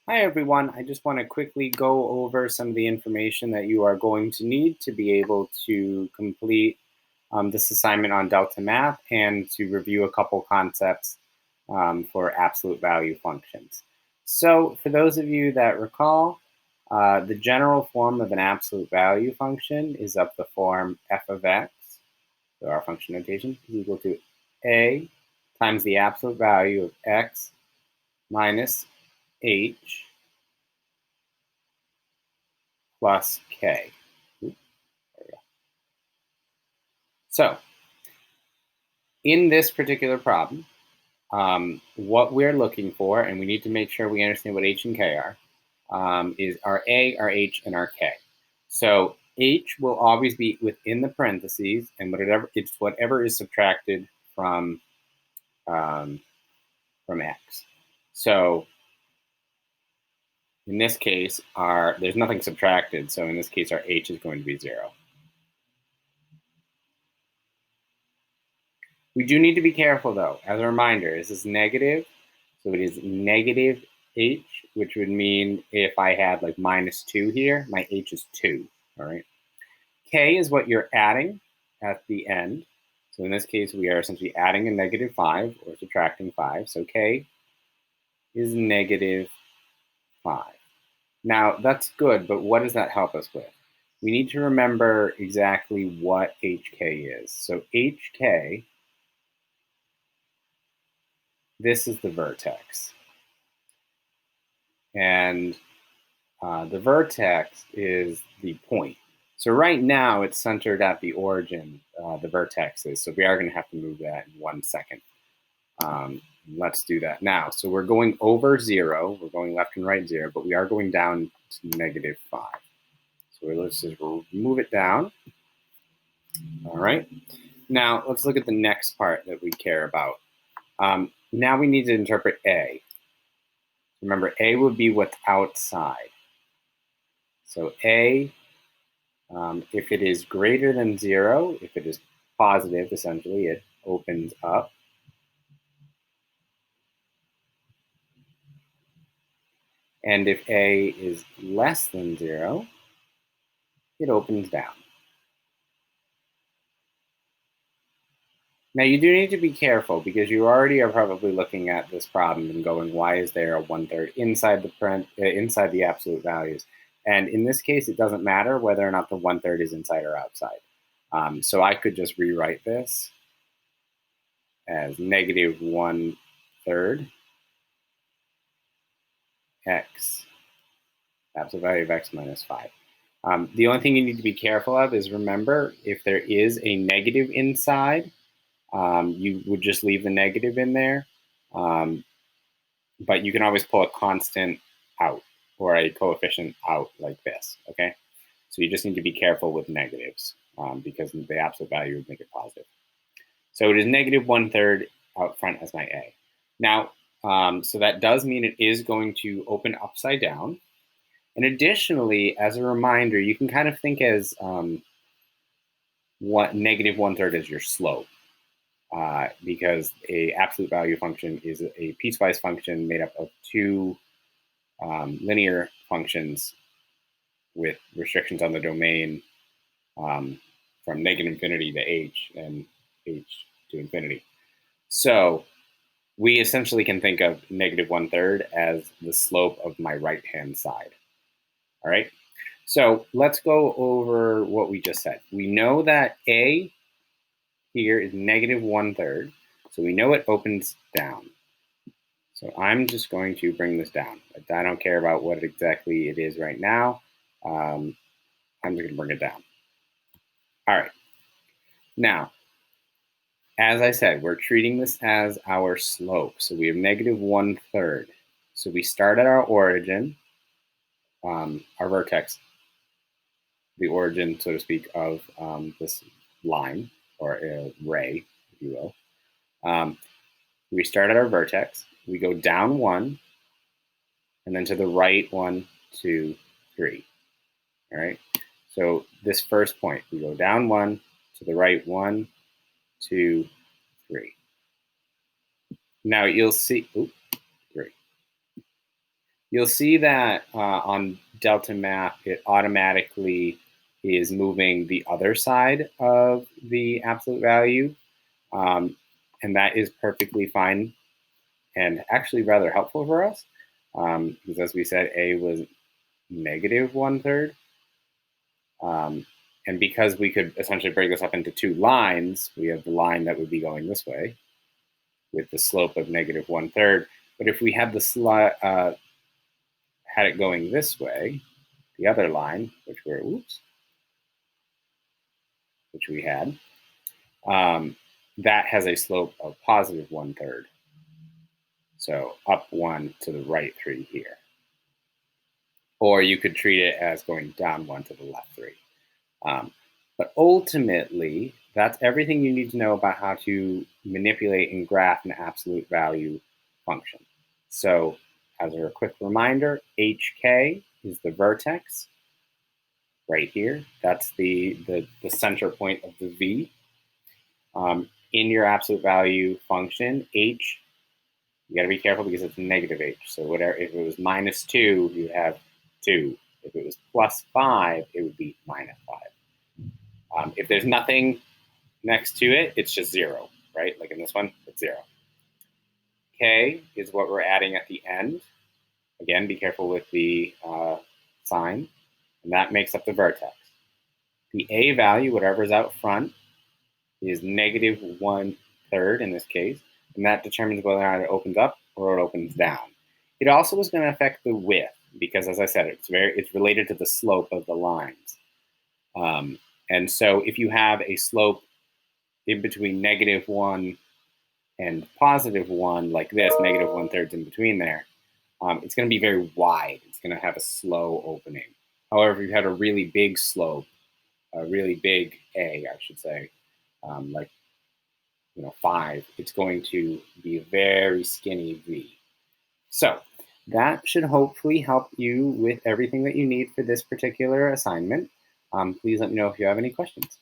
Hi, everyone. I just want to quickly go over some of the information that you are going to need to be able to complete this assignment on Delta Math and to review a couple concepts for absolute value functions. So for those of you that recall, the general form of an absolute value function is of the form f of x, so our function notation, is equal to a times the absolute value of x minus h plus k. So in this particular problem, what we're looking for, and we need to make sure we understand what h and k are, is our a, our h, and our k. So h will always be within the parentheses, and whatever is subtracted from x. So in this case, there's nothing subtracted, so in this case, our h is going to be 0. We do need to be careful, though. As a reminder, this is negative, so it is negative h, which would mean if I had like -2 here, my h is 2, all right? K is what you're adding at the end. So in this case, we are essentially adding a -5 or subtracting 5. So K is -5. Now, that's good, but what does that help us with? We need to remember exactly what HK is. So HK, this is the vertex. And the vertex is the point. So right now it's centered at the origin, the vertex is. So we are going to have to move that in 1 second. Let's do that now. So we're going over 0. We're going left and right 0, but we are going down to -5. So let's just move it down. All right. Now let's look at the next part that we care about. Now we need to interpret A. Remember, A would be what's outside. So A, if it is greater than 0, if it is positive, essentially, it opens up. And if A is less than 0, it opens down. Now you do need to be careful because you already are probably looking at this problem and going, why is there a 1/3 inside the absolute values? And in this case, it doesn't matter whether or not the 1/3 is inside or outside. So I could just rewrite this as -1/3 x, absolute value of x minus 5. The only thing you need to be careful of is, remember, if there is a negative inside, you would just leave the negative in there. But you can always pull a constant out or a coefficient out like this, okay? So you just need to be careful with negatives because the absolute value would make it positive. So it is -1/3 out front as my A. Now, so that does mean it is going to open upside down. And additionally, as a reminder, you can kind of think as what -1/3 is your slope. Because a absolute value function is a piecewise function made up of two linear functions with restrictions on the domain from -infinity to h and h to infinity. So we essentially can think of -1/3 as the slope of my right-hand side. All right. So let's go over what we just said. We know that A here is -1/3. So we know it opens down. So I'm just going to bring this down. I don't care about what exactly it is right now. I'm just going to bring it down. All right. Now, as I said, we're treating this as our slope. So we have -1/3. So we start at our origin, our vertex, the origin, so to speak, of this line or a ray, if you will. We start at our vertex. We go down 1, and then to the right 1, 2, 3. All right. So this first point, we go down 1, to the right 1, 2, 3. Now you'll see, 3. You'll see that on delta map, it automatically is moving the other side of the absolute value. And that is perfectly fine and actually rather helpful for us. Because as we said, A was negative 1/3. And because we could essentially break this up into two lines, we have the line that would be going this way with the slope of negative 1/3. But if we had had it going this way, the other line, which we had, that has a slope of positive 1/3. So up 1 to the right 3 here. Or you could treat it as going down 1 to the left 3. But ultimately, that's everything you need to know about how to manipulate and graph an absolute value function. So as a quick reminder, HK is the vertex right here. That's the center point of the V. In your absolute value function, H, you got to be careful because it's negative H. So whatever, if it was -2, you have 2. If it was +5, it would be -5. If there's nothing next to it, it's just 0, right? Like in this one, it's 0. K is what we're adding at the end. Again, be careful with the sign. And that makes up the vertex. The A value, whatever's out front, is negative 1/3 in this case. And that determines whether or not it opens up or it opens down. It also is going to affect the width because, as I said, it's related to the slope of the lines. And so if you have a slope in between -1 and +1 like this, negative 1/3 in between there, it's going to be very wide. It's going to have a slow opening. However, if you had a really big slope, a really big A, I should say, like 5, it's going to be a very skinny V. So that should hopefully help you with everything that you need for this particular assignment. Please let me know if you have any questions.